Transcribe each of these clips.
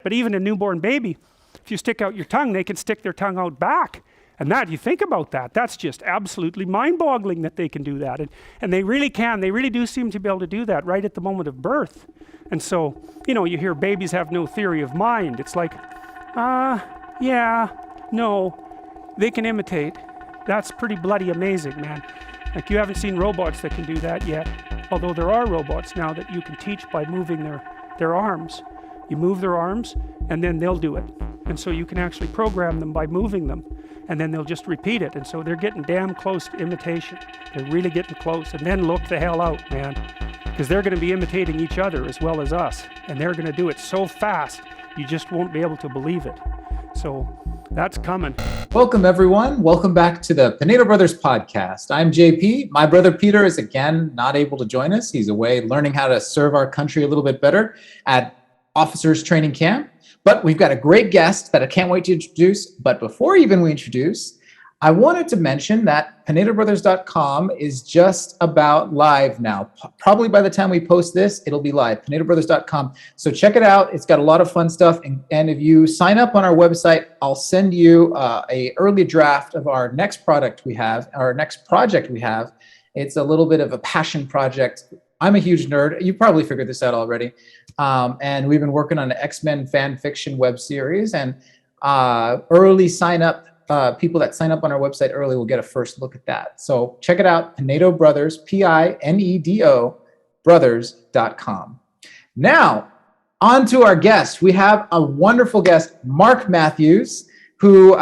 But even a newborn baby, if you stick out your tongue, they can stick their tongue out back. And that, you think about that, that's just absolutely mind-boggling that they can do that. And they really can. They really do seem to be able to do that right at the moment of birth. And so, you hear babies have no theory of mind. It's like, yeah, no, they can imitate. That's pretty bloody amazing, man. Like, you haven't seen robots that can do that yet. Although there are robots now that you can teach by moving their arms. You move their arms, and then they'll do it. And so you can actually program them by moving them, and then they'll just repeat it. And so they're getting damn close to imitation. They're really getting close. And then look the hell out, man. Because they're going to be imitating each other as well as us. And they're going to do it so fast, you just won't be able to believe it. So that's coming. Welcome, everyone. Welcome back to the Pinedo Brothers Podcast. I'm JP. My brother Peter is again not able to join us. He's away learning how to serve our country a little bit better at Officers Training Camp. But we've got a great guest that I can't wait to introduce. But before even we introduce, I wanted to mention that PinedoBrothers.com is just about live now. Probably by the time we post this, it'll be live, PinedoBrothers.com. So check it out. It's got a lot of fun stuff. And if you sign up on our website, I'll send you a early draft of our next project we have. It's a little bit of a passion project. I'm a huge nerd. You probably figured this out already. And we've been working on an X-Men fan fiction web series. And early sign up. People that sign up on our website early will get a first look at that. So check it out, Pinedo Brothers, Pinedo Brothers.com. Now, on to our guest. We have a wonderful guest, Mark Matthews, who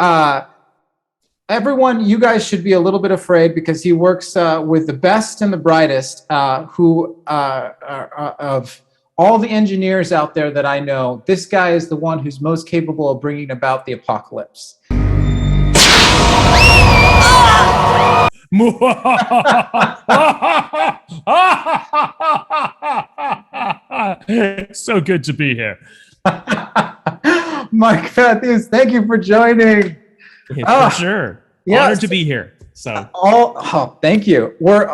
everyone, you guys should be a little bit afraid because he works with the best and the brightest who of all the engineers out there that I know. This guy is the one who's most capable of bringing about the apocalypse. So good to be here. Mark Matthews, thank you for joining. For sure. Yes. Honored to be here. So thank you. We're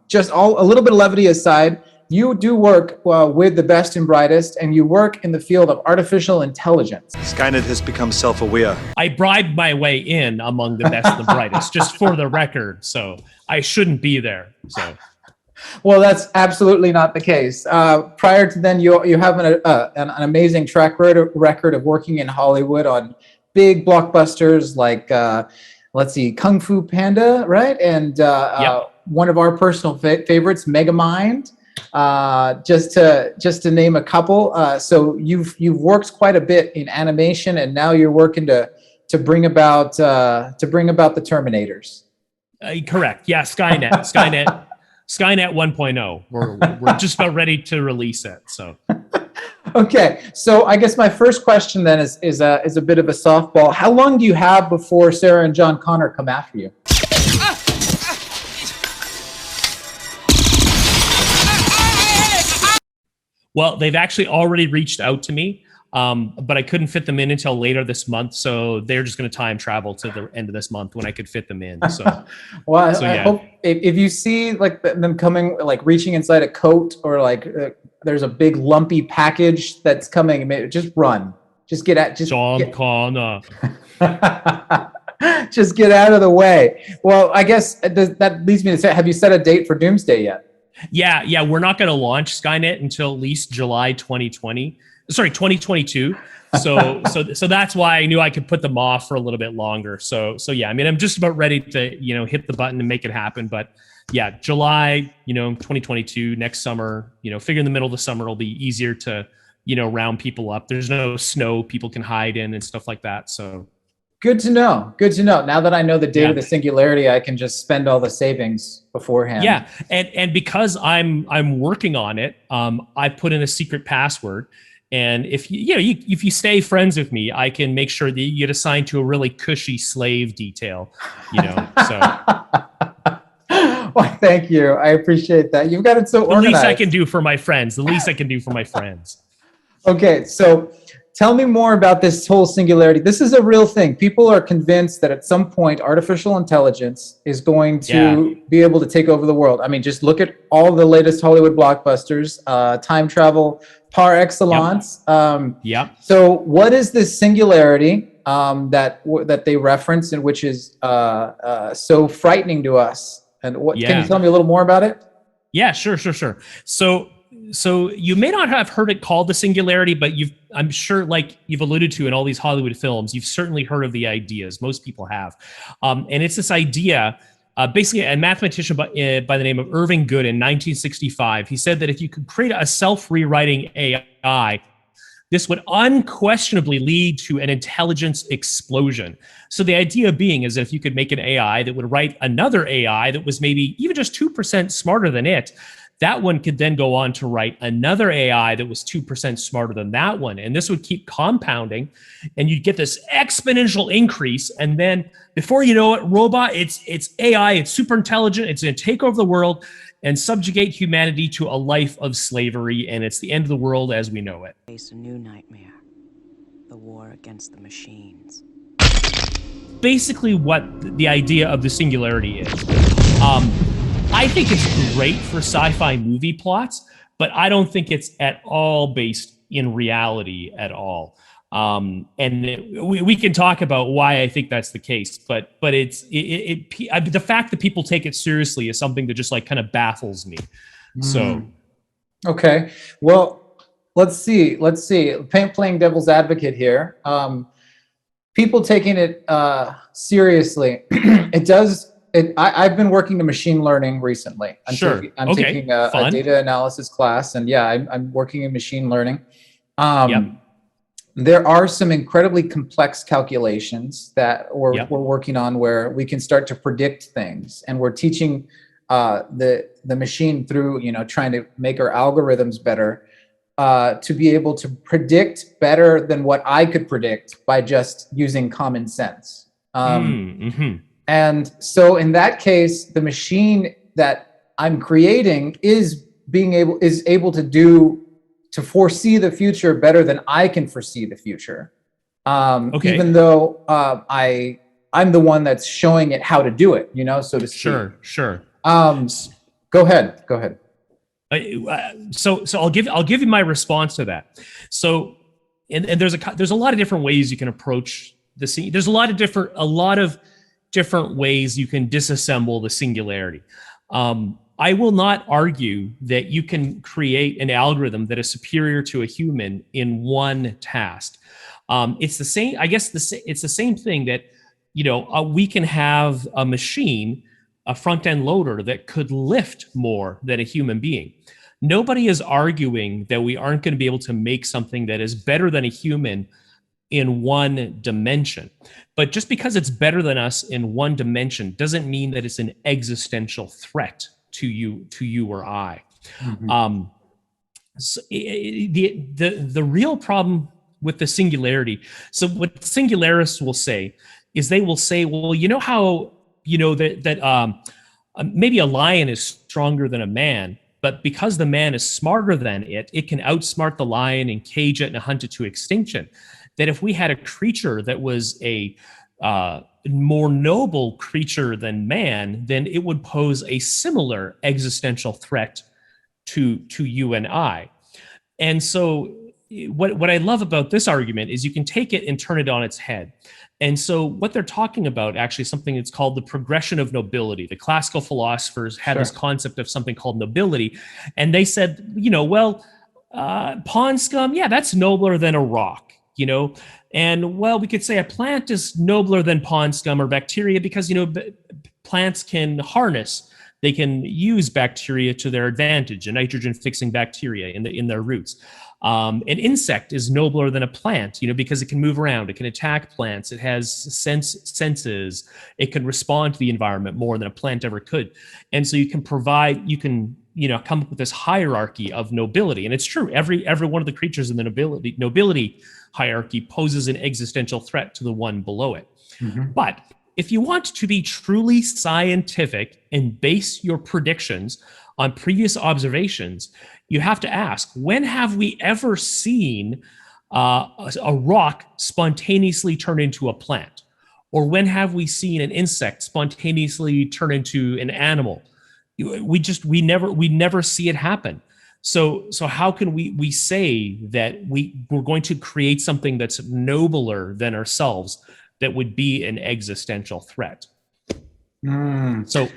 just a little bit of levity aside. You do work with the best and brightest, and you work in the field of artificial intelligence. Skynet has become self-aware. I bribed my way in among the best and the brightest, just for the record. So I shouldn't be there. So, well, that's absolutely not the case. Prior to then, you have an amazing track record of working in Hollywood on big blockbusters like, let's see, Kung Fu Panda, right? And one of our personal favorites, Megamind. Just to name a couple. So you've worked quite a bit in animation, and now you're working to bring about the Terminators. Correct. Yeah, Skynet 1.0. We're just about ready to release it. So. Okay, so I guess my first question then is a bit of a softball. How long do you have before Sarah and John Connor come after you? Well, they've actually already reached out to me, but I couldn't fit them in until later this month. So they're just going to time travel to the end of this month when I could fit them in. So, well, I hope if you see like them coming, like reaching inside a coat, or like there's a big lumpy package that's coming, just run. Just get at John Connor. Just get out of the way. Well, I guess that leads me to say, have you set a date for Doomsday yet? Yeah. We're not going to launch Skynet until at least July 2022. So that's why I knew I could put them off for a little bit longer. So yeah, I mean, I'm just about ready to, hit the button and make it happen. But yeah, July, 2022, next summer, figure in the middle of the summer, it'll be easier to, round people up. There's no snow people can hide in and stuff like that. So. Good to know. Now that I know the date of the singularity, I can just spend all the savings beforehand. Yeah, and because I'm working on it, I put in a secret password, and if you stay friends with me, I can make sure that you get assigned to a really cushy slave detail. So. Well, thank you. I appreciate that. You've got it so organized. The least I can do for my friends. Okay, so tell me more about this whole singularity. This is a real thing. People are convinced that at some point artificial intelligence is going to be able to take over the world. I mean, just look at all the latest Hollywood blockbusters, time travel par excellence. So what is this singularity that they reference, and which is so frightening to us? And what can you tell me a little more about it? Yeah, sure. So you may not have heard it called the singularity, but I'm sure, like you've alluded to in all these Hollywood films, you've certainly heard of the ideas. Most people have. And it's this idea, basically a mathematician by the name of Irving Good in 1965. He said that if you could create a self-rewriting AI, this would unquestionably lead to an intelligence explosion. So the idea being is that if you could make an AI that would write another AI that was maybe even just 2% smarter than it, that one could then go on to write another AI that was 2% smarter than that one. And this would keep compounding, and you'd get this exponential increase. And then before you know it, it's AI, it's super intelligent, it's going to take over the world and subjugate humanity to a life of slavery. And it's the end of the world as we know it. Face a new nightmare, the war against the machines. Basically what the idea of the singularity is. I think it's great for sci-fi movie plots, but I don't think it's at all based in reality at all. We can talk about why I think that's the case, but the fact that people take it seriously is something that just like kind of baffles me. So, okay, well, let's see. Playing devil's advocate here. People taking it seriously, I've been working in machine learning recently. I'm taking a data analysis class, and I'm working in machine learning. There are some incredibly complex calculations that we're working on where we can start to predict things, and we're teaching the machine through trying to make our algorithms better to be able to predict better than what I could predict by just using common sense. And so in that case, the machine that I'm creating is able to foresee the future better than I can foresee the future. Even though I'm the one that's showing it how to do it, so to speak. Sure. Go ahead. So I'll give you my response to that. So, and there's a lot of different ways you can approach the scene. There's a lot of different ways you can disassemble the singularity. I will not argue that you can create an algorithm that is superior to a human in one task. It's the same. I guess it's the same thing that we can have a machine, a front-end loader that could lift more than a human being. Nobody is arguing that we aren't going to be able to make something that is better than a human in one dimension. But just because it's better than us in one dimension doesn't mean that it's an existential threat to you or I. So the real problem with the singularity. So what singularists will say is they will say, well, how that maybe a lion is stronger than a man, but because the man is smarter than it can outsmart the lion and cage it and hunt it to extinction. That if we had a creature that was a more noble creature than man, then it would pose a similar existential threat to you and I. And so what I love about this argument is you can take it and turn it on its head. And so what they're talking about actually is something that's called the progression of nobility. The classical philosophers had this concept of something called nobility. And they said, pond scum, that's nobler than a rock, And well, we could say a plant is nobler than pond scum or bacteria because, plants can harness. They can use bacteria to their advantage, a nitrogen-fixing bacteria in their roots. An insect is nobler than a plant, because it can move around, it can attack plants, it has senses, it can respond to the environment more than a plant ever could. And so you can come up with this hierarchy of nobility. And it's true, every one of the creatures in the nobility hierarchy poses an existential threat to the one below it. But if you want to be truly scientific and base your predictions on previous observations, you have to ask, when have we ever seen a rock spontaneously turn into a plant? Or when have we seen an insect spontaneously turn into an animal? We never see it happen. So how can we say that we're going to create something that's nobler than ourselves that would be an existential threat? So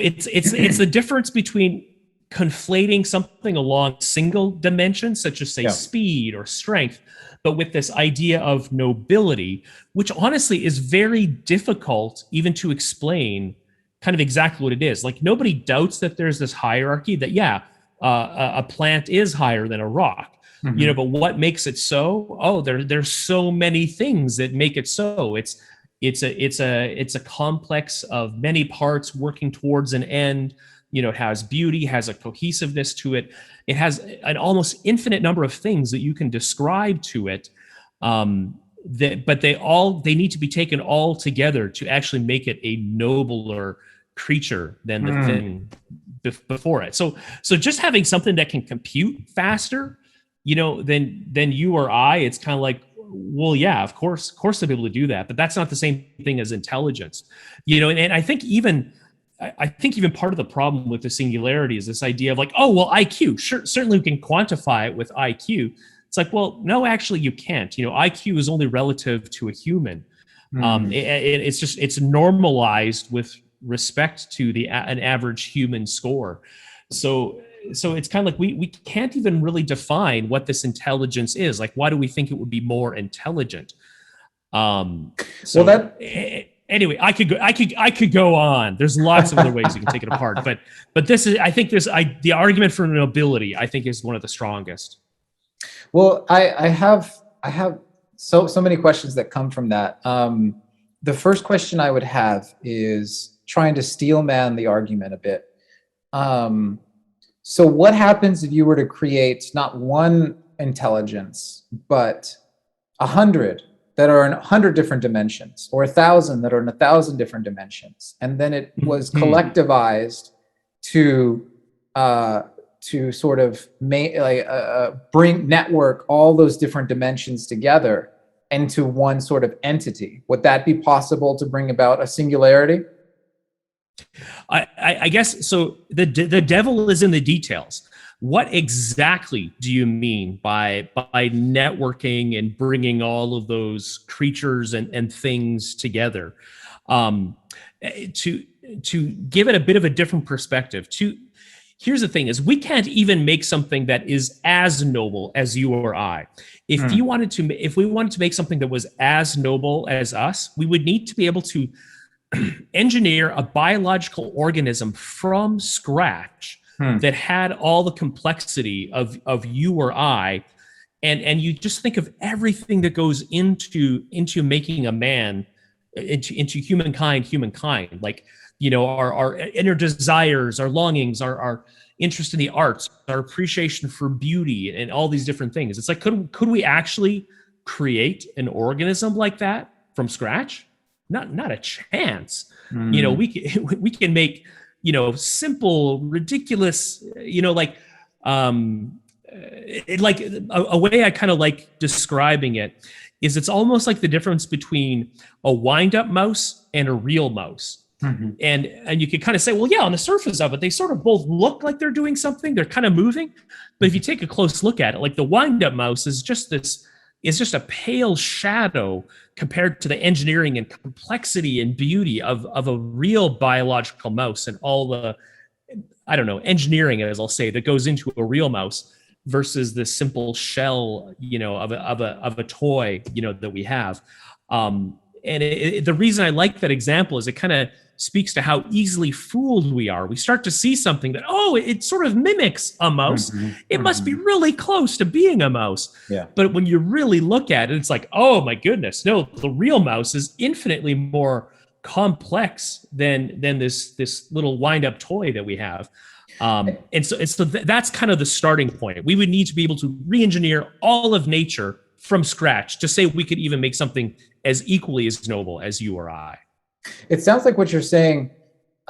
it's the difference between conflating something along single dimensions, such as say speed or strength, but with this idea of nobility, which honestly is very difficult even to explain kind of exactly what it is. Like, nobody doubts that there's this hierarchy that, a plant is higher than a rock, but what makes it so? Oh, there's so many things that make it so. It's a complex of many parts working towards an end. It has beauty, has a cohesiveness to it. It has an almost infinite number of things that you can describe to it. But they need to be taken all together to actually make it a nobler creature than the thing before it. So just having something that can compute faster, than you or I, it's kind of like, well, yeah, of course they'll be able to do that, but that's not the same thing as intelligence, and I think even part of the problem with the singularity is this idea of like, oh, well, IQ, sure, certainly we can quantify it with IQ. It's like, well, no, actually you can't. IQ is only relative to a human. It's normalized with respect to an average human score. So it's kind of like we can't even really define what this intelligence is. Like, why do we think it would be more intelligent? Anyway, I could go on. There's lots of other ways you can take it apart, but this is, I think the argument for nobility, I think, is one of the strongest. Well, I have so many questions that come from that. The first question I would have is trying to steel man the argument a bit. So what happens if you were to create not one intelligence, but 100 that are in 100 different dimensions, or 1,000 that are in 1,000 different dimensions, and then it was collectivized to sort of network all those different dimensions together into one sort of entity? Would that be possible to bring about a singularity? I guess so. The devil is in the details. What exactly do you mean by networking and bringing all of those creatures and things together? To give it a bit of a different perspective. Here's the thing: is we can't even make something that is as noble as you or I. If we wanted to make something that was as noble as us, we would need to be able to engineer a biological organism from scratch that had all the complexity of you or I, and you just think of everything that goes into making a man, into humankind, like, our inner desires, our longings, our interest in the arts, our appreciation for beauty, and all these different things. It's like, could we actually create an organism like that from scratch? Not a chance. We can make, simple, ridiculous, like a way I kind of like describing it is it's almost like the difference between a wind-up mouse and a real mouse. And you could kind of say, well, yeah, on the surface of it, they sort of both look like they're doing something. They're kind of moving. But if you take a close look at it, like the wind-up mouse is just a pale shadow compared to the engineering and complexity and beauty of a real biological mouse and all the, engineering, as I'll say, that goes into a real mouse versus the simple shell, of a toy, that we have. And the reason I like that example is it kind of speaks to how easily fooled we are. We start to see something that, it sort of mimics a mouse. It must be really close to being a mouse. Yeah. But when you really look at it, it's like, oh my goodness, no, the real mouse is infinitely more complex than this little wind-up toy that we have. And so that's kind of the starting point. We would need to be able to re-engineer all of nature from scratch to say we could even make something as equally as noble as you or I. It sounds like what you're saying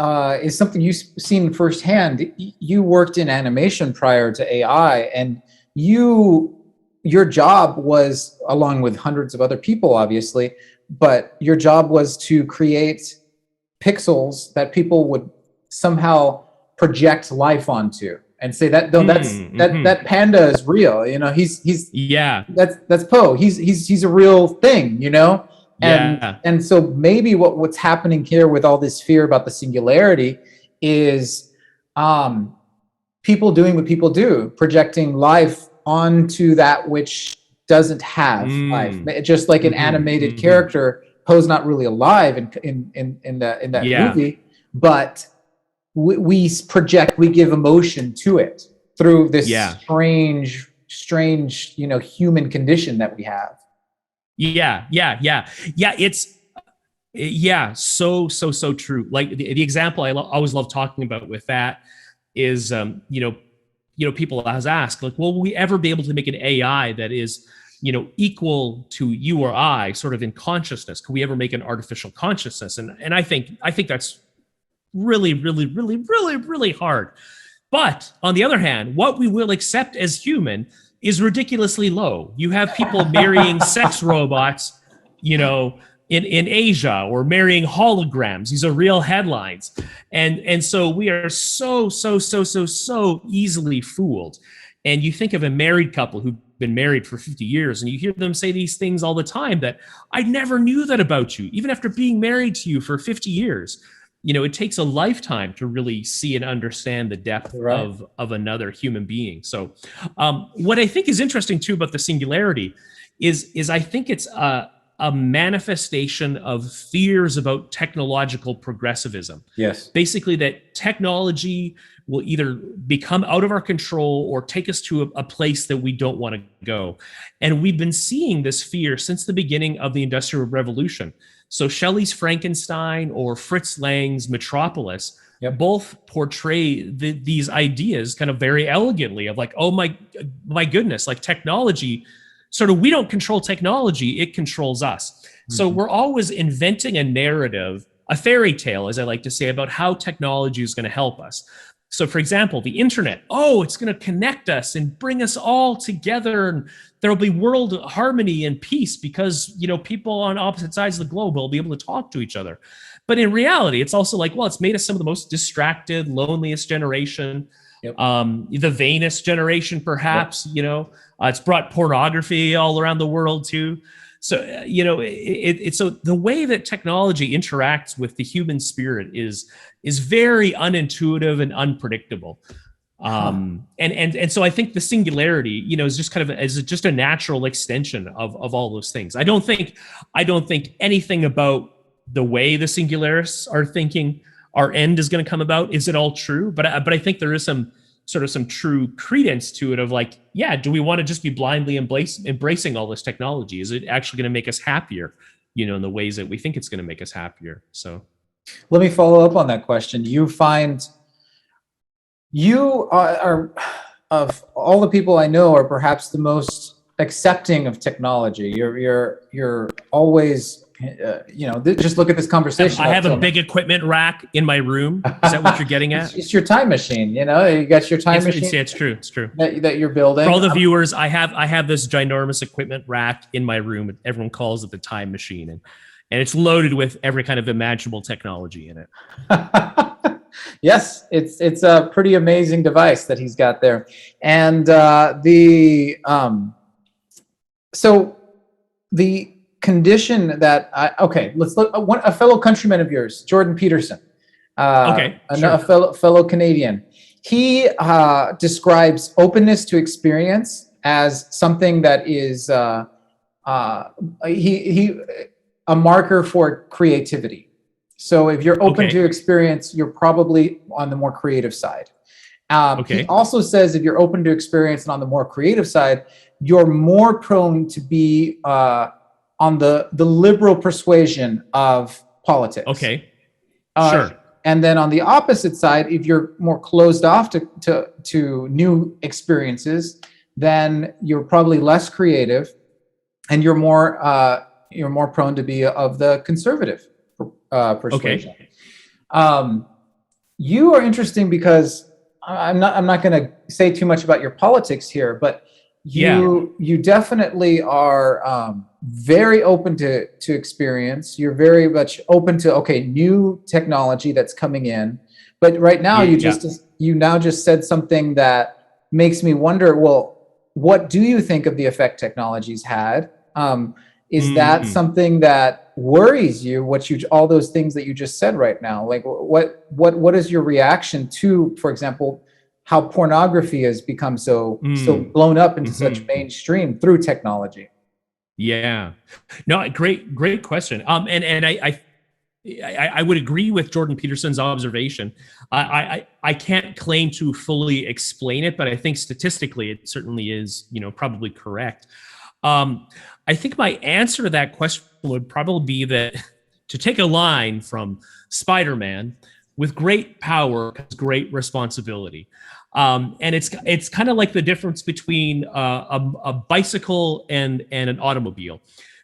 is something you've seen firsthand. You worked in animation prior to AI, and you your job was, along with hundreds of other people, obviously, but your job was to create pixels that people would somehow project life onto and say that that panda is real. You know, he's that's Poe. He's a real thing. You know, and so maybe what's happening here with all this fear about the singularity is people doing what people do, projecting life onto that which doesn't have life. Just like an animated character, Poe's not really alive in that movie, but we project, we give emotion to it through this strange, you know, human condition that we have. It's so true. Like the example I always love talking about with that is, you know, people has asked, like, well, will we ever be able to make an AI that is, you know, equal to you or I, sort of in consciousness? Can we ever make an artificial consciousness? And I think that's really hard. But on the other hand, what we will accept as human is ridiculously low. You have people marrying sex robots, you know, in Asia, or marrying holograms. These are real headlines. And so we are so easily fooled. And you think of a married couple who've been married for 50 years, and you hear them say these things all the time that I never knew that about you, even after being married to you for 50 years. You know, it takes a lifetime to really see and understand the depth of another human being. So what I think is interesting too about the singularity is I think it's a manifestation of fears about technological progressivism. Yes. Basically that technology will either become out of our control or take us to a place that we don't want to go. And we've been seeing this fear since the beginning of the Industrial Revolution. So Shelley's Frankenstein or Fritz Lang's Metropolis both portray these ideas kind of very elegantly of like, oh my goodness, like technology, sort of, we don't control technology, it controls us. So we're always inventing a narrative, a fairy tale, as I like to say, about how technology is going to help us. So for example, the internet, it's going to connect us and bring us all together, and there'll be world harmony and peace because, you know, people on opposite sides of the globe will be able to talk to each other. But in reality, it's also like, well, it's made us some of the most distracted, loneliest generation, the vainest generation, perhaps, you know, it's brought pornography all around the world too. So, you know, so the way that technology interacts with the human spirit is very unintuitive and unpredictable. And so I think the singularity, you know, is just kind of just a natural extension of all those things. I don't think anything about the way the singularists are thinking our end is going to come about. Is it all true? But I think there is some true credence to it of like, yeah, do we want to just be blindly embracing all this technology? Is it actually going to make us happier, you know, in the ways that we think it's going to make us happier? So let me follow up on that question. You find you are of all the people I know are perhaps the most accepting of technology. You're always, you know, just look at this conversation. I have a big equipment rack in my room. Is that what you're getting at? It's your time machine. You know, you got your time machine. It's true. It's true. That you're building. For all the viewers, I have this ginormous equipment rack in my room. Everyone calls it the time machine, and it's loaded with every kind of imaginable technology in it. Yes, it's a pretty amazing device that he's got there, and so the condition that let's look. A fellow countryman of yours, Jordan Peterson, a fellow Canadian. He describes openness to experience as something that is a marker for creativity. So if you're open to experience, you're probably on the more creative side. He also says if you're open to experience and on the more creative side, you're more prone to be on the liberal persuasion of politics. Sure. And then on the opposite side, if you're more closed off to new experiences, then you're probably less creative, and you're more prone to be of the conservative persuasion. You are interesting because I'm not going to say too much about your politics here, but you definitely are very open to experience. You're very much open to new technology that's coming in. But right now you now just said something that makes me wonder, well, what do you think of the effect technology's had? Is that something that worries you, all those things that you just said right now? Like what is your reaction to, for example, how pornography has become so blown up into such mainstream through technology? Yeah, no, great question. And I would agree with Jordan Peterson's observation. I can't claim to fully explain it, but I think statistically it certainly is, probably correct. I think my answer to that question would probably be that, to take a line from Spider-Man, with great power comes great responsibility. And it's kind of like the difference between a bicycle and an automobile.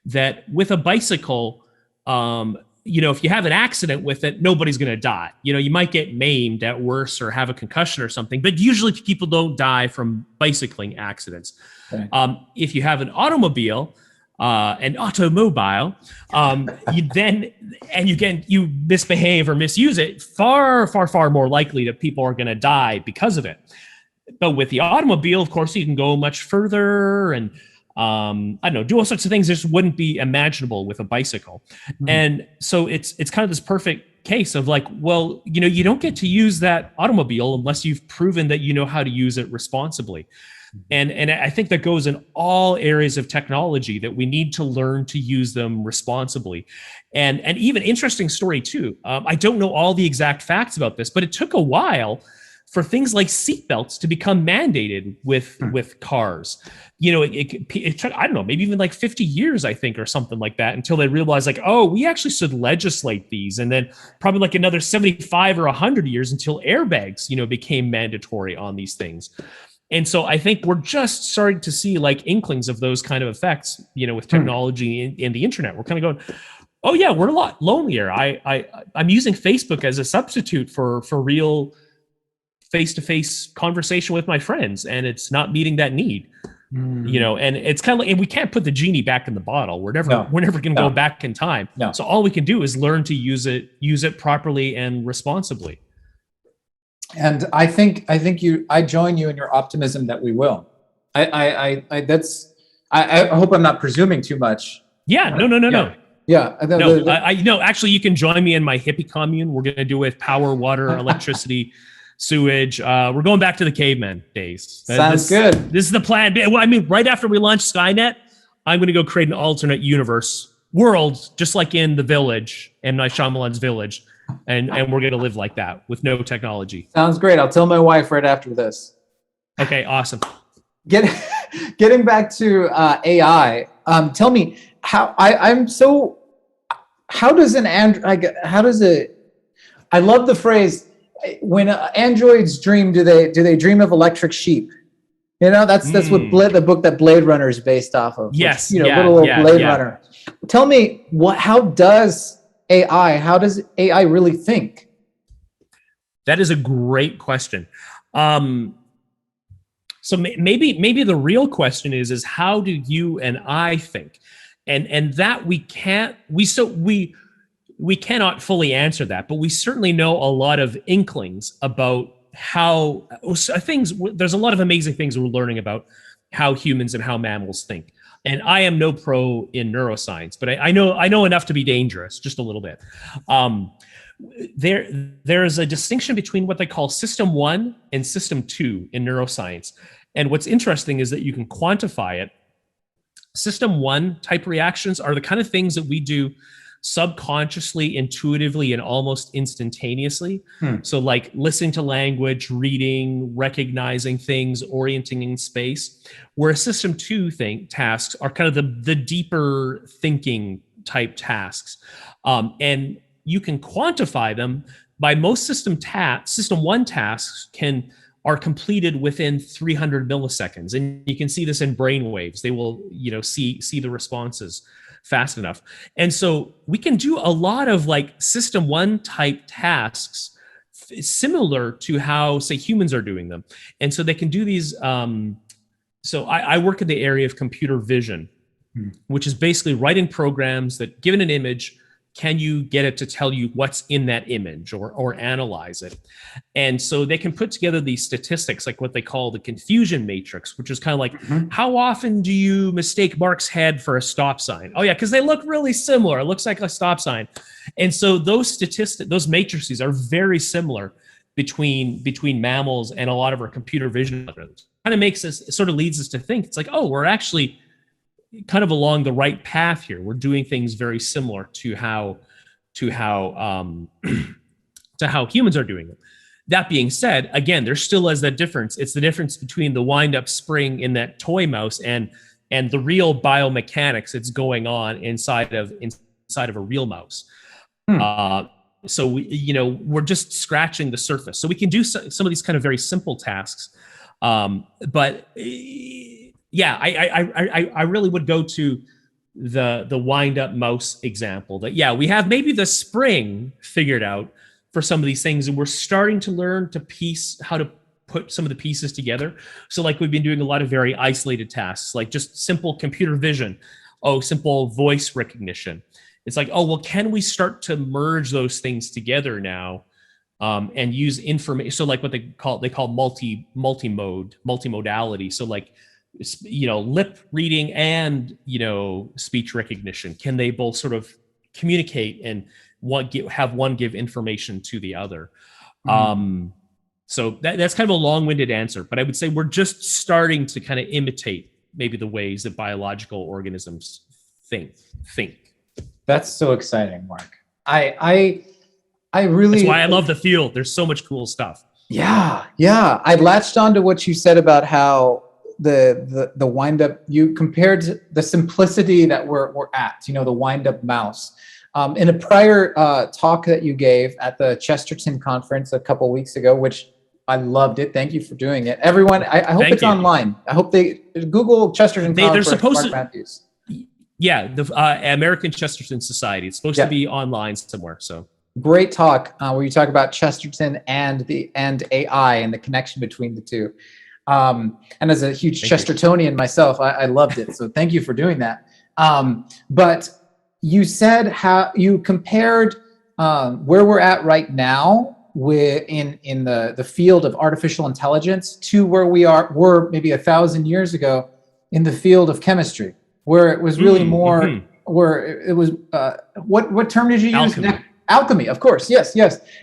That with a bicycle, if you have an accident with it, nobody's going to die. You might get maimed at worst or have a concussion or something, but usually people don't die from bicycling accidents. Okay. If you have an automobile, you misbehave or misuse it, far more likely that people are going to die because of it. But with the automobile, of course, you can go much further and do all sorts of things that just wouldn't be imaginable with a bicycle. Mm-hmm. And so it's kind of this perfect case of like, well, you don't get to use that automobile unless you've proven that you know how to use it responsibly. And I think that goes in all areas of technology, that we need to learn to use them responsibly. And even interesting story too. I don't know all the exact facts about this, but it took a while for things like seatbelts to become mandated with cars. It took, I don't know, maybe even like 50 years, I think, or something like that, until they realized like, oh, we actually should legislate these. And then probably like another 75 or 100 years until airbags, became mandatory on these things. And so I think we're just starting to see like inklings of those kind of effects, with technology and the internet. We're kind of going, oh yeah, we're a lot lonelier. I'm using Facebook as a substitute for real face-to-face conversation with my friends, and it's not meeting that need. And it's kind of like, and we can't put the genie back in the bottle. We're never going to go back in time. No. So all we can do is learn to use it properly and responsibly. And I join you in your optimism that we will. I hope I'm not presuming too much. Yeah, no. Yeah. Actually, you can join me in my hippie commune. We're going to do it with power, water, electricity, sewage. We're going back to the caveman days. Sounds good. This is the plan. Well, I mean, right after we launch Skynet, I'm going to go create an alternate universe world, just like in The Village, M. Night Shyamalan's Village. And we're going to live like that with no technology. Sounds great. I'll tell my wife right after this. Okay, awesome. Getting back to AI, tell me how I love the phrase, when androids dream, do they dream of electric sheep? That's what the book that Blade Runner is based off of. Yes. Blade Runner. Tell me how does AI really think? That is a great question. So maybe the real question is how do you and I think? And that we cannot fully answer that, but we certainly know a lot of inklings about how things. There's a lot of amazing things we're learning about how humans and how mammals think. And I am no pro in neuroscience, but I know enough to be dangerous, just a little bit. There is a distinction between what they call system 1 and system 2 in neuroscience. And what's interesting is that you can quantify it. System 1 type reactions are the kind of things that we do subconsciously, intuitively, and almost instantaneously. So like listening to language, reading, recognizing things, orienting in space, where system 2 tasks are kind of the deeper thinking type tasks. And you can quantify them by most system 1 tasks are completed within 300 milliseconds. And you can see this in brain waves. They will, see the responses fast enough. And so we can do a lot of like system 1 type tasks similar to how, say, humans are doing them. And so they can do these So I work in the area of computer vision, which is basically writing programs that, given an image, can you get it to tell you what's in that image or analyze it? And so they can put together these statistics, like what they call the confusion matrix, which is kind of like, how often do you mistake Mark's head for a stop sign? Oh yeah, because they look really similar. It looks like a stop sign. And so those statistics, those matrices are very similar between mammals and a lot of our computer vision algorithms. Kind of makes us, it sort of leads us to think, it's like, oh, we're actually kind of along the right path here. We're doing things very similar to how humans are doing it. That being said, again, there still is that difference. It's the difference between the wind-up spring in that toy mouse and the real biomechanics that's going on inside of a real mouse. So we're just scratching the surface. So we can do some of these kind of very simple tasks, but yeah, I really would go to the wind-up mouse example. That we have maybe the spring figured out for some of these things, and we're starting to learn to piece how to put some of the pieces together. So like we've been doing a lot of very isolated tasks, like just simple computer vision, simple voice recognition. It's like, oh, well, can we start to merge those things together now and use information? So like what they call multimodality. So like, lip reading and, speech recognition. Can they both sort of communicate and have one give information to the other? So that's kind of a long-winded answer, but I would say we're just starting to kind of imitate maybe the ways that biological organisms think. That's so exciting, Mark. I really. That's why I love the field. There's so much cool stuff. Yeah. I latched on to what you said about how the wind up, you compared the simplicity that we're at, the wind up mouse. In a prior talk that you gave at the Chesterton conference a couple weeks ago, which I loved it. Thank you for doing it. Everyone, I hope it's online. I hope they Google Chesterton conference. They're supposed Mark Matthews. Yeah, the American Chesterton Society. It's supposed to be online somewhere. So great talk where you talk about Chesterton and AI and the connection between the two. And as a huge Chestertonian myself, I loved it. So thank you for doing that. But you said how you compared where we're at right now in the field of artificial intelligence to where were maybe 1,000 years ago in the field of chemistry, where it was really more where it was what term did you use? Alchemy, of course. Yes.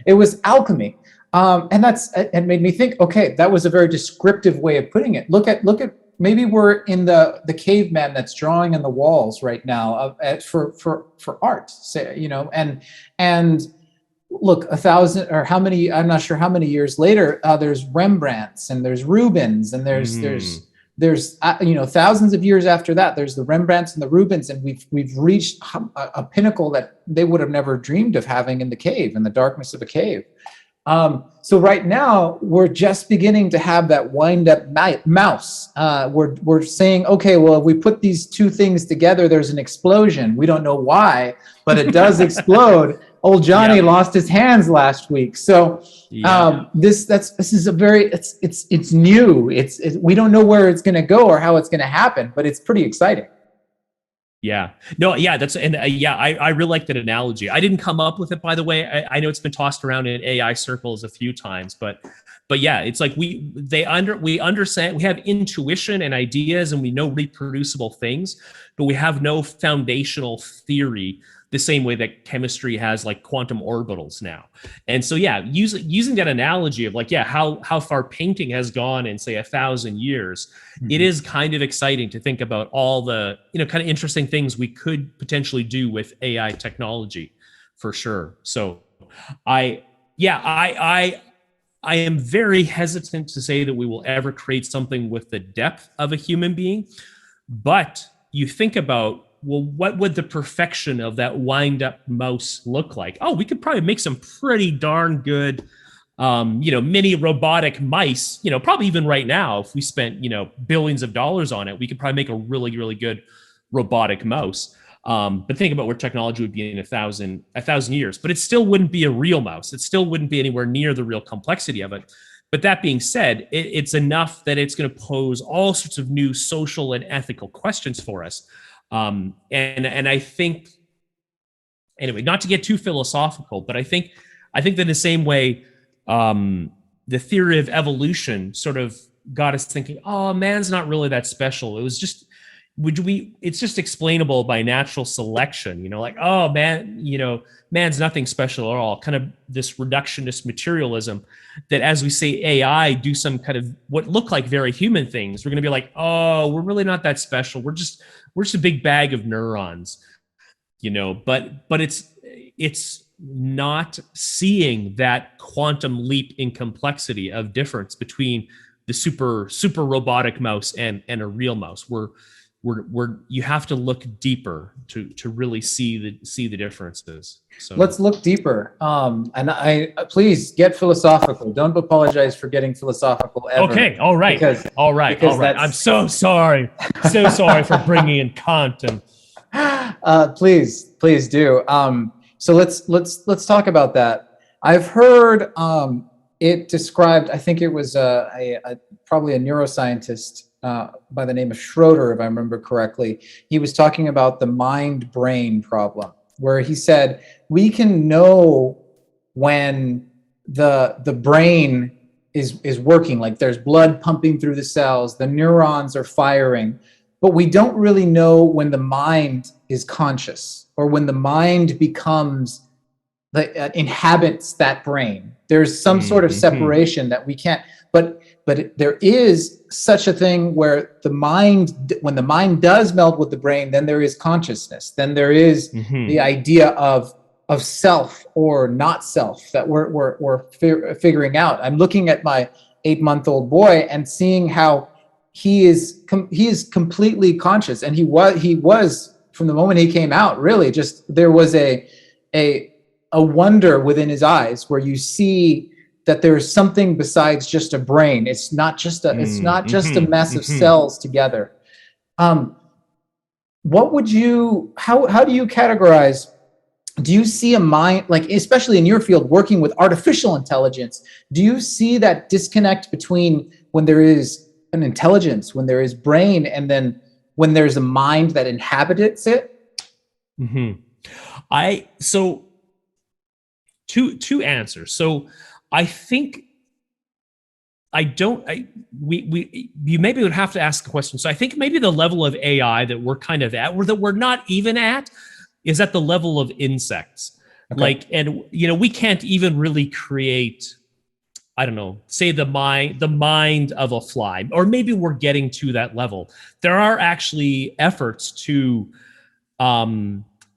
It was alchemy. And it made me think, okay, that was a very descriptive way of putting it. Look at maybe we're in the caveman that's drawing on the walls right now for art, say, and look, 1,000 or how many, I'm not sure how many years later, there's Rembrandts and there's Rubens and there's thousands of years after that, there's the Rembrandts and the Rubens, and we've reached a pinnacle that they would have never dreamed of having in the darkness of a cave. So right now we're just beginning to have that wind-up mouse. We're saying, okay, well, if we put these two things together, there's an explosion. We don't know why, but it does explode. Old Johnny lost his hands last week. So this is a very it's new. We don't know where it's going to go or how it's going to happen, but it's pretty exciting. Yeah. No, yeah, I really like that analogy. I didn't come up with it, by the way. I know it's been tossed around in AI circles a few times, but yeah, it's like we understand, we have intuition and ideas and we know reproducible things, but we have no foundational theory the same way that chemistry has like quantum orbitals now. And so, yeah, using that analogy of like, how far painting has gone in say 1,000 years, it is kind of exciting to think about all the, kind of interesting things we could potentially do with AI technology for sure. So I am very hesitant to say that we will ever create something with the depth of a human being, but you think about, well, what would the perfection of that wind-up mouse look like? Oh, we could probably make some pretty darn good, mini robotic mice. Probably even right now, if we spent, billions of dollars on it, we could probably make a really, really good robotic mouse. But think about where technology would be in 1,000 years. But it still wouldn't be a real mouse. It still wouldn't be anywhere near the real complexity of it. But that being said, it's enough that it's going to pose all sorts of new social and ethical questions for us. And I think, anyway, not to get too philosophical, but I think that in the same way, the theory of evolution sort of got us thinking, oh, man's not really that special. It was just, it's just explainable by natural selection, like, oh man, man's nothing special at all. Kind of this reductionist materialism that as we say AI do some kind of what look like very human things, we're going to be like, oh, we're really not that special. We're just a big bag of neurons, but it's not seeing that quantum leap in complexity of difference between the super robotic mouse and a real mouse. You have to look deeper to really see the differences. So let's look deeper. And I please get philosophical. Don't apologize for getting philosophical ever. Okay. All right. All right. I'm so sorry. So sorry for bringing in content. Please do. So let's talk about that. I've heard it described. I think it was probably a neuroscientist by the name of Schroeder, if I remember correctly. He was talking about the mind-brain problem, where he said we can know when the brain is working, like there's blood pumping through the cells, the neurons are firing, but we don't really know when the mind is conscious or when the mind becomes inhabits that brain. There's some sort of separation that we can't, but there is such a thing where when the mind does meld with the brain, then there is consciousness. Then there is the idea of self or not self that we're figuring out. I'm looking at my 8-month-old boy and seeing how he is completely conscious, and he was from the moment he came out. Really, just there was a wonder within his eyes where you see that there's something besides just a brain. It's not just a mess of cells together. What would you? How do you categorize? Do you see a mind, like especially in your field, working with artificial intelligence? Do you see that disconnect between when there is an intelligence, when there is brain, and then when there's a mind that inhabits it? So two answers. So I think you maybe would have to ask the question. So I think maybe the level of AI that we're kind of at, or that we're not even at, is at the level of insects. Okay. We can't even really create, I don't know, say the mind of a fly, or maybe we're getting to that level. There are actually efforts to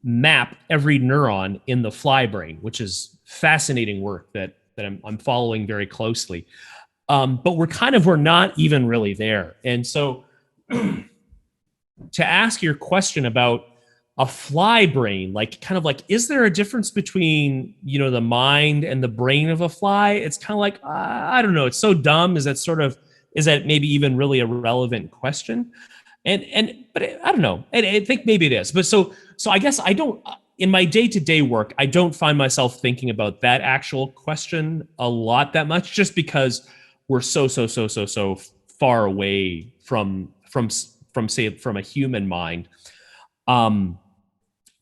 map every neuron in the fly brain, which is fascinating work that I'm following very closely. But we're not even really there. And so to ask your question about a fly brain, is there a difference between, the mind and the brain of a fly? It's kind of like, I don't know. It's so dumb. Is that maybe even really a relevant question? But I don't know. And I think maybe it is. But so I guess in my day-to-day work, I don't find myself thinking about that actual question a lot that much, just because we're so far away from a human mind.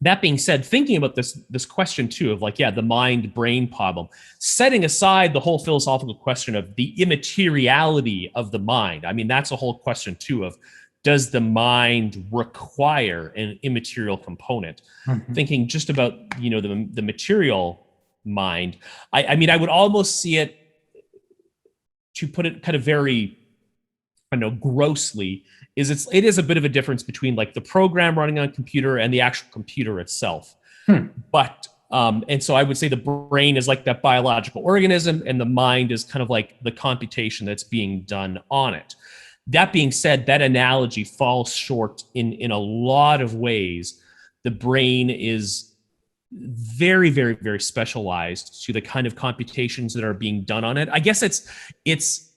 That being said, thinking about this question too of the mind-brain problem, setting aside the whole philosophical question of the immateriality of the mind. I mean, that's a whole question too of, does the mind require an immaterial component? Thinking just about, the material mind. I would almost see it, to put it kind of very, grossly, it is a bit of a difference between the program running on a computer and the actual computer itself. But and so I would say the brain is like that biological organism, and the mind is kind of like the computation that's being done on it. That being said, that analogy falls short in a lot of ways. The brain is very, very, very specialized to the kind of computations that are being done on it. I guess it's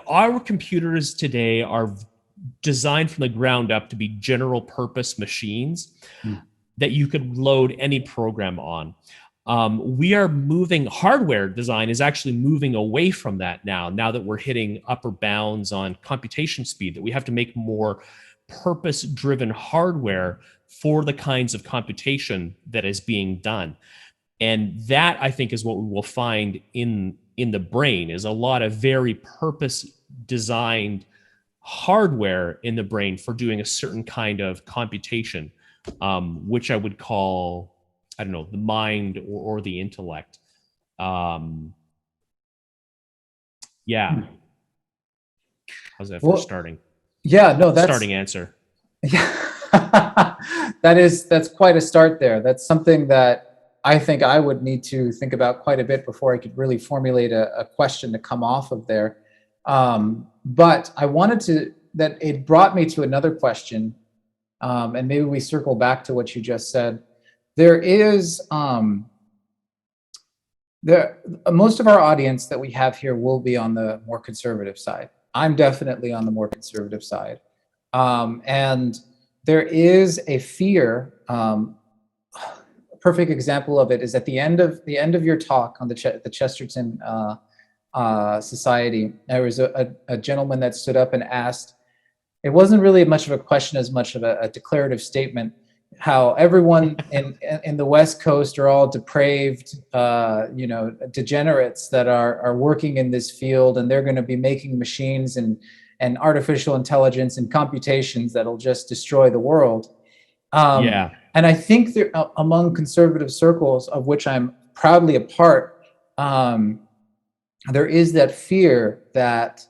our computers today are designed from the ground up to be general purpose machines that you could load any program on. We are moving, hardware design is actually moving away from that now that we're hitting upper bounds on computation speed, that we have to make more purpose-driven hardware for the kinds of computation that is being done. And that, I think, is what we will find in the brain, is a lot of very purpose-designed hardware in the brain for doing a certain kind of computation, which I would call, I don't know, the mind or the intellect. Yeah. How's that for starting? Yeah, no, that's starting answer. Yeah. That's quite a start there. That's something that I think I would need to think about quite a bit before I could really formulate a question to come off of there. But I wanted that it brought me to another question, and maybe we circle back to what you just said. There is most of our audience that we have here will be on the more conservative side. I'm definitely on the more conservative side, and there is a fear. A perfect example of it is at the end of your talk on the Chesterton Society. There was a gentleman that stood up and asked. It wasn't really much of a question as much of a declarative statement. How everyone in the West Coast are all depraved, degenerates that are working in this field, and they're going to be making machines and artificial intelligence and computations that'll just destroy the world. And I think there, among conservative circles, of which I'm proudly a part, there is that fear that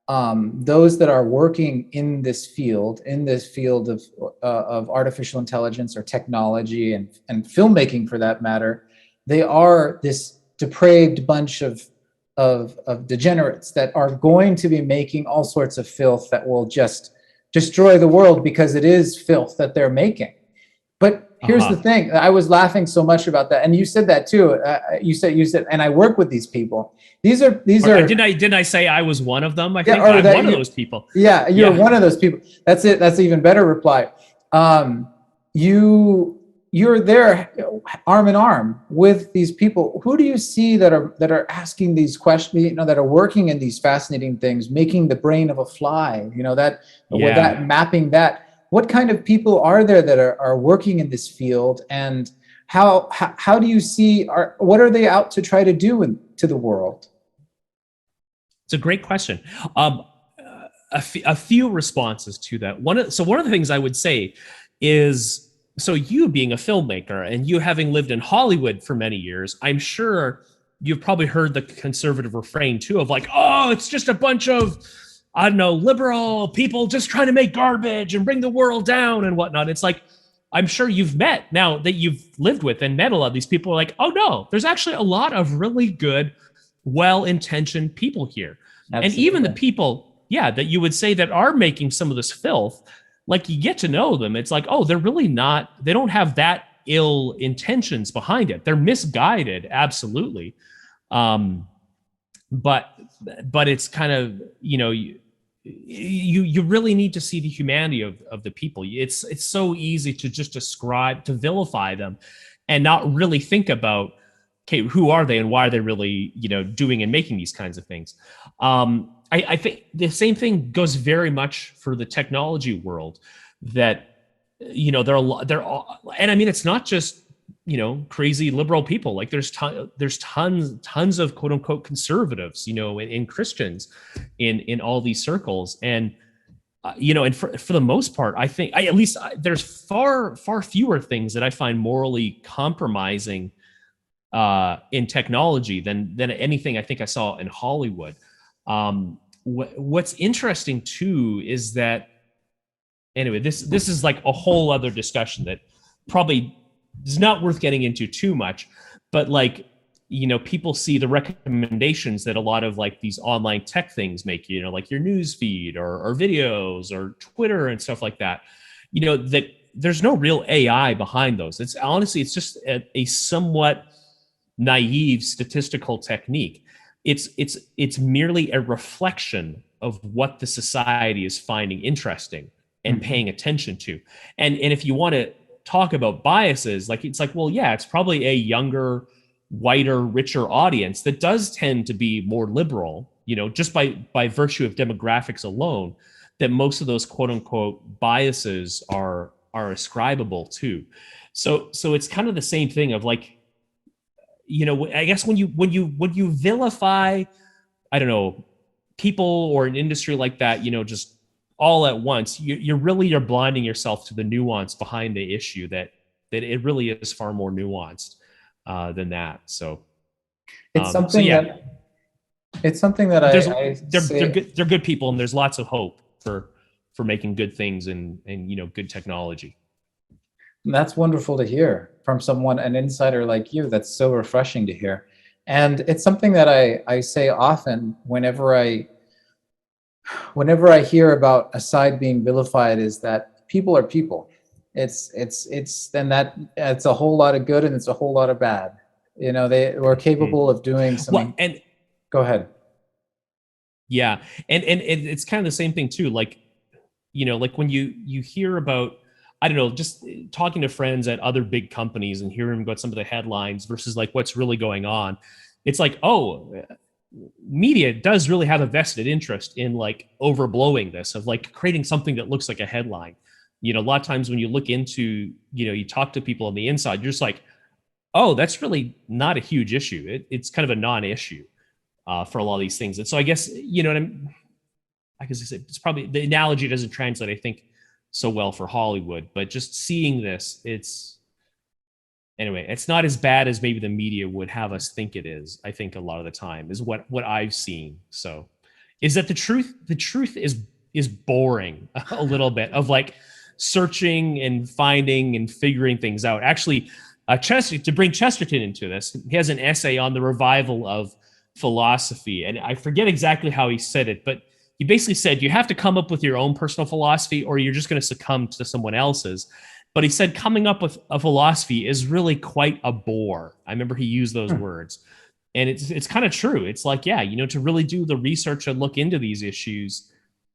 those that are working in this field of artificial intelligence or technology and filmmaking, for that matter, they are this depraved bunch of degenerates that are going to be making all sorts of filth that will just destroy the world, because it is filth that they're making. But here's the thing. I was laughing so much about that, and you said that too. You said, and I work with these people. These are. Didn't I say I was one of them? I think I'm one of those people. Yeah, you're one of those people. That's it. That's an even better reply. You're there arm in arm with these people. Who do you see that are asking these questions? That are working in these fascinating things, making the brain of a fly. That mapping that. What kind of people are there that are working in this field, and how do you see, what are they out to try to do to the world? It's a great question. A few responses to that. One of the things I would say is, so you being a filmmaker and you having lived in Hollywood for many years, I'm sure you've probably heard the conservative refrain too of like, oh, it's just a bunch of, I don't know, liberal people just trying to make garbage and bring the world down and whatnot. It's like, I'm sure you've met, now that you've lived with and met a lot of these people, are like, oh no, there's actually a lot of really good, well-intentioned people here. Absolutely. And even the people, that you would say that are making some of this filth, like you get to know them. It's like, oh, they're really not, they don't have that ill intentions behind it. They're misguided. Absolutely. But it's kind of, you really need to see the humanity of the people. It's so easy to just to vilify them and not really think about, okay, who are they and why are they really, doing and making these kinds of things? I think the same thing goes very much for the technology world, that, they're all, and I mean, it's not just, crazy liberal people. Like there's tons of quote unquote conservatives, in Christians in all these circles. And, and for the most part, I think there's far fewer things that I find morally compromising in technology than anything I think I saw in Hollywood. What's interesting too is that, anyway, this is like a whole other discussion that probably is not worth getting into too much, but like, people see the recommendations that a lot of like these online tech things make, like your news feed or videos or Twitter and stuff like that, that there's no real AI behind those. It's honestly, it's just a somewhat naive statistical technique. It's merely a reflection of what the society is finding interesting and paying attention to. And if you want to talk about biases, like it's like, well, yeah, it's probably a younger whiter, richer audience that does tend to be more liberal, just by virtue of demographics alone, that most of those quote unquote biases are ascribable to. So it's kind of the same thing of like, I guess when you vilify, I don't know, people or an industry like that, just all at once, you're blinding yourself to the nuance behind the issue that it really is far more nuanced than that. So it's something that they're good people, and there's lots of hope for making good things and good technology. And that's wonderful to hear from an insider like you. That's so refreshing to hear. And it's something that I say often whenever I hear about a side being vilified, is that people are people. It's a whole lot of good and it's a whole lot of bad. They were capable of doing something. Well, and go ahead. Yeah. And it's kind of the same thing too. Like, like when you hear about, I don't know, just talking to friends at other big companies and hearing about some of the headlines versus like what's really going on. It's like, oh, media does really have a vested interest in like overblowing this, of like creating something that looks like a headline. A lot of times when you look into, you talk to people on the inside, you're just like, oh, that's really not a huge issue. It's kind of a non-issue for a lot of these things. And so I guess, I guess it's probably, the analogy doesn't translate, I think, so well for Hollywood, but just seeing this, it's not as bad as maybe the media would have us think it is. I think a lot of the time is what I've seen. So is that the truth is boring a little bit, of like searching and finding and figuring things out. Actually, to bring Chesterton into this, he has an essay on the revival of philosophy. And I forget exactly how he said it, but he basically said, you have to come up with your own personal philosophy or you're just going to succumb to someone else's. But he said coming up with a philosophy is really quite a bore. I remember he used those words. And it's kind of true. It's like, yeah, to really do the research and look into these issues,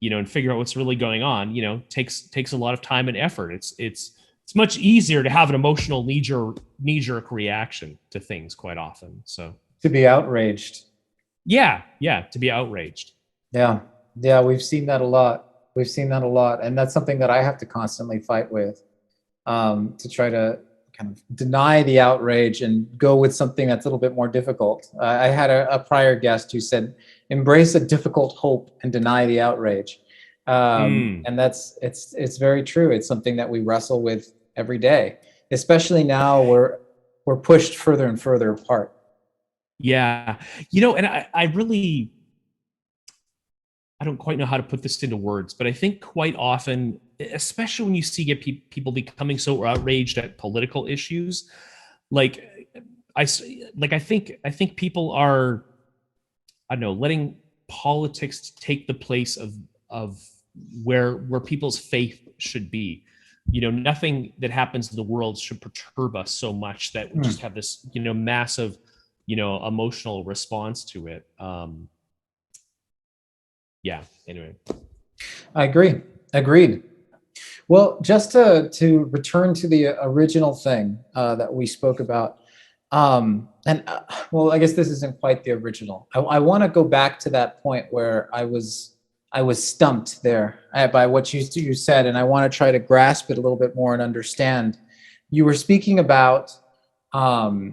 and figure out what's really going on, takes a lot of time and effort. It's much easier to have an emotional knee-jerk reaction to things quite often. So to be outraged. Yeah, to be outraged. Yeah, we've seen that a lot. And that's something that I have to constantly fight with, to try to kind of deny the outrage and go with something that's a little bit more difficult. I had a prior guest who said, embrace a difficult hope and deny the outrage. And it's very true. It's something that we wrestle with every day, especially now we're pushed further and further apart. Yeah. And I don't quite know how to put this into words, but I think quite often, especially when you see people becoming so outraged at political issues, I think people are, I don't know, letting politics take the place of where people's faith should be. Nothing that happens in the world should perturb us so much that we just have this, massive, emotional response to it. Yeah, anyway. I agree. Agreed. Well, just to return to the original thing that we spoke about, well, I guess this isn't quite the original. I want to go back to that point where I was stumped there by what you said, and I want to try to grasp it a little bit more and understand. You were speaking about how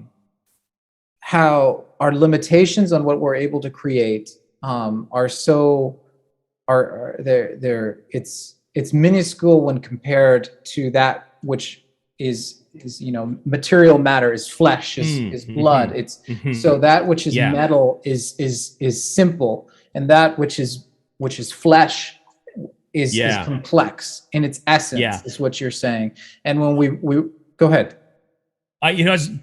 our limitations on what we're able to create it's minuscule when compared to that which is material matter, is flesh, is blood. So that which is metal is simple, and that which is flesh is complex in its essence, is what you're saying. And when we go ahead.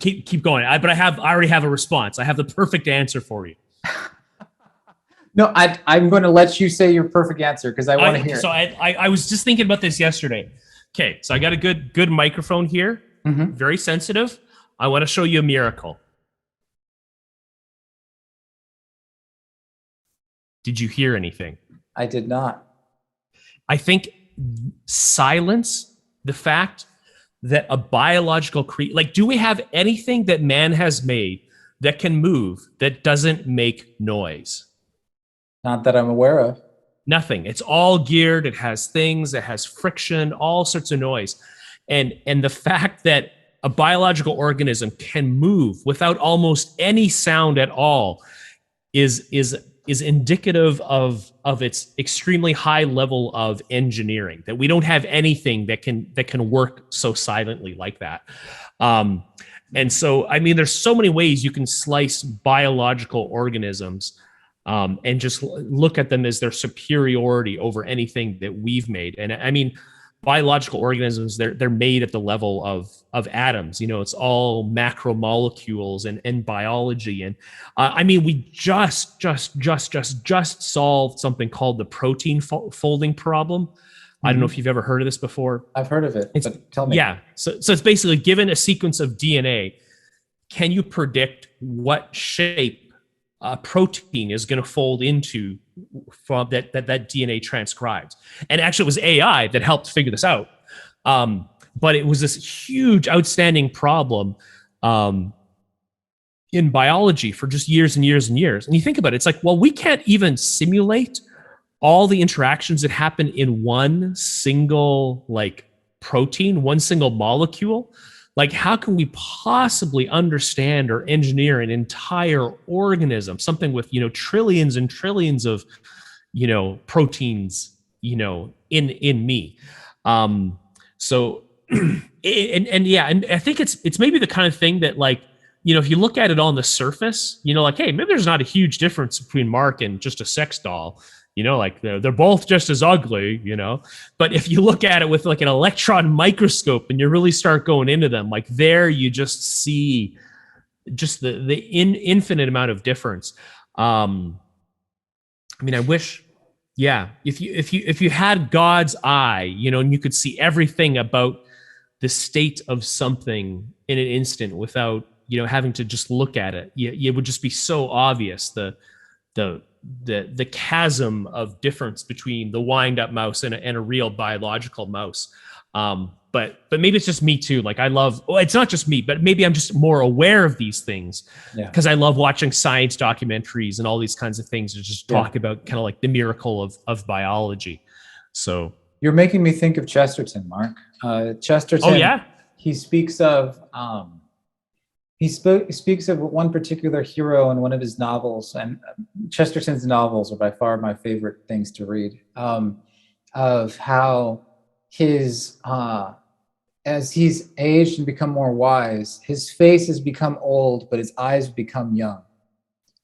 Keep going. I already have a response. I have the perfect answer for you. No, I'm going to let you say your perfect answer because I want to hear it. So I was just thinking about this yesterday. Okay, so I got a good microphone here, very sensitive. I want to show you a miracle. Did you hear anything? I did not. I think silence, the fact that a biological do we have anything that man has made that can move that doesn't make noise? Not that I'm aware of. Nothing. It's all geared. It has things. It has friction, all sorts of noise. And the fact that a biological organism can move without almost any sound at all is indicative of its extremely high level of engineering, that we don't have anything that can work so silently like that. And so, I mean, there's so many ways you can slice biological organisms and just look at them as their superiority over anything that we've made. And I mean, biological organisms, they're made at the level of atoms. You know, it's all macromolecules and biology. And I mean, we just solved something called the protein folding problem. I don't know if you've ever heard of this before. I've heard of it, but tell me. Yeah. So it's basically, given a sequence of DNA, can you predict what shape a protein is going to fold into from that DNA transcribes? And actually, it was AI that helped figure this out. But it was this huge, outstanding problem in biology for just years and years and years. And you think about it, it's like, well, we can't even simulate all the interactions that happen in one single protein, one single molecule. Like, how can we possibly understand or engineer an entire organism, something with, trillions and trillions of, proteins, in me? So, and I think it's maybe the kind of thing that, if you look at it on the surface, hey, maybe there's not a huge difference between Mark and just a sex doll. They're both just as ugly, but if you look at it with an electron microscope and you really start going into them, there you just see just the infinite amount of difference. I mean, I wish, if you had God's eye, and you could see everything about the state of something in an instant without, having to just look at it, it would just be so obvious, the chasm of difference between the wind-up mouse and a real biological mouse. But maybe it's just me too. It's not just me, but maybe I'm just more aware of these things because I love watching science documentaries and all these kinds of things to just talk about kind of the miracle of biology. So you're making me think of Chesterton, Mark. Chesterton. Oh yeah. He speaks of speaks of one particular hero in one of his novels, and Chesterton's novels are by far my favorite things to read, of how his, as he's aged and become more wise, his face has become old, but his eyes become young.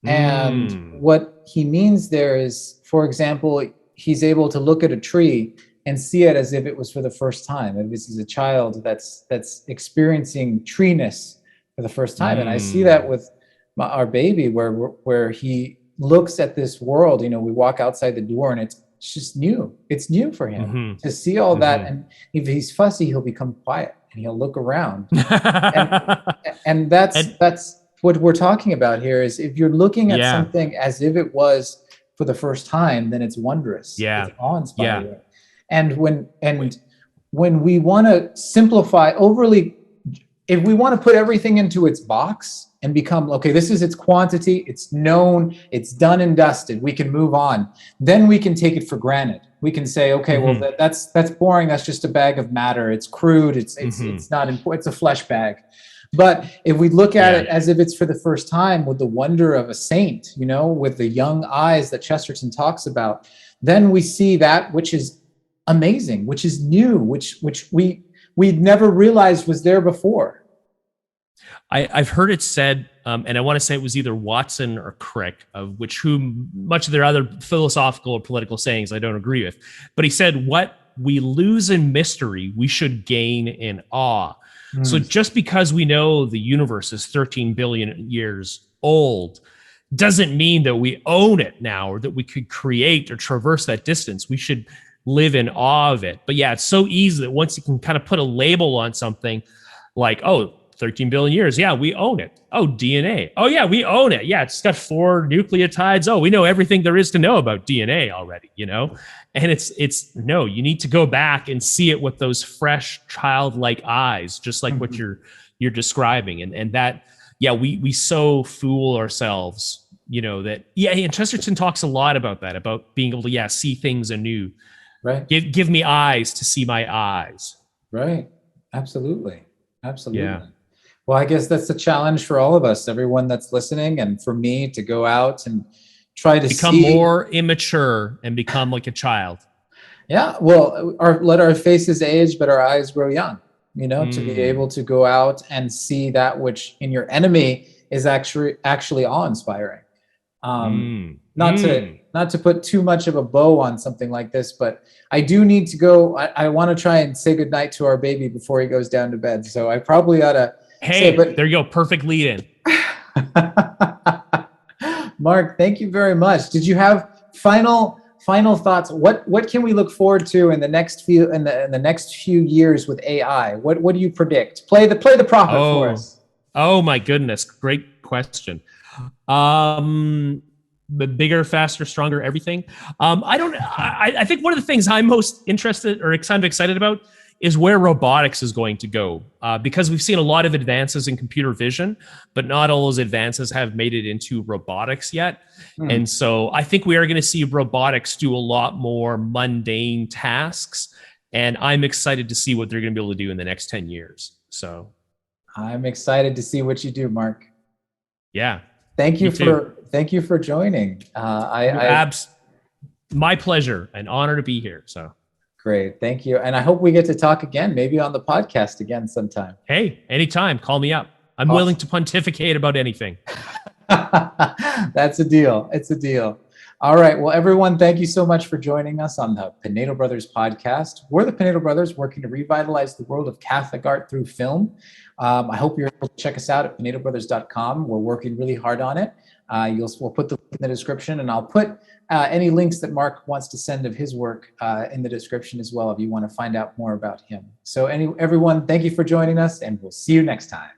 And what he means there is, for example, he's able to look at a tree and see it as if it was for the first time. And this is a child that's experiencing treeness for the first time. And I see that with our baby, where he looks at this world. We walk outside the door and it's just new. It's new for him to see all that. And if he's fussy, he'll become quiet and he'll look around. and that's what we're talking about here, is if you're looking at something as if it was for the first time, then it's wondrous. It's awe-inspiring. And when we want to simplify overly, if we want to put everything into its box and become, okay, this is its quantity, it's known, it's done and dusted, we can move on, then we can take it for granted. We can say, okay, well, that's boring, that's just a bag of matter, it's crude, it's not important, it's a flesh bag. But if we look at it as if it's for the first time, with the wonder of a saint, with the young eyes that Chesterton talks about, then we see that which is amazing, which is new, which we'd never realized was there before. I've heard it said, and I want to say it was either Watson or Crick, of whom much of their other philosophical or political sayings I don't agree with. But he said, what we lose in mystery, we should gain in awe. So just because we know the universe is 13 billion years old doesn't mean that we own it now, or that we could create or traverse that distance. We should live in awe of it. But it's so easy that once you can kind of put a label on something, 13 billion years. Yeah, we own it. Oh, DNA. Oh yeah, we own it. Yeah, it's got 4 nucleotides. Oh, we know everything there is to know about DNA already, And it's no, you need to go back and see it with those fresh childlike eyes, just like what you're describing. And that, yeah, we so fool ourselves, that, and Chesterton talks a lot about that, about being able to, see things anew. Right. Give me eyes to see my eyes. Right. Absolutely. Absolutely. Yeah. Well, I guess that's the challenge for all of us, everyone that's listening, and for me to go out and try to Become more immature and become like a child. Yeah. Well, let our faces age, but our eyes grow young, to be able to go out and see that which in your enemy is actually awe-inspiring. Not to put too much of a bow on something like this, but I do need to go. I want to try and say goodnight to our baby before he goes down to bed. So I probably ought to. There you go. Perfect lead in. Mark, thank you very much. Did you have final thoughts? What can we look forward to in the next few years with AI? What do you predict? Play the prophet for us. Oh my goodness, great question. The bigger, faster, stronger, everything. I think one of the things I'm most interested or kind of excited about is where robotics is going to go, because we've seen a lot of advances in computer vision, but not all those advances have made it into robotics yet. And so I think we are going to see robotics do a lot more mundane tasks, and I'm excited to see what they're going to be able to do in the next 10 years. So I'm excited to see what you do, Mark. Yeah. Thank you for joining. My pleasure, an honor to be here. So great. Thank you. And I hope we get to talk again, maybe on the podcast again sometime. Hey, anytime. Call me up. I'm willing to pontificate about anything. That's a deal. It's a deal. All right. Well, everyone, thank you so much for joining us on the Pinedo Brothers podcast. We're the Pinedo Brothers, working to revitalize the world of Catholic art through film. I hope you're able to check us out at pinedobrothers.com. We're working really hard on it. We'll put the link in the description, and I'll put any links that Mark wants to send of his work in the description as well, if you want to find out more about him. So everyone, thank you for joining us, and we'll see you next time.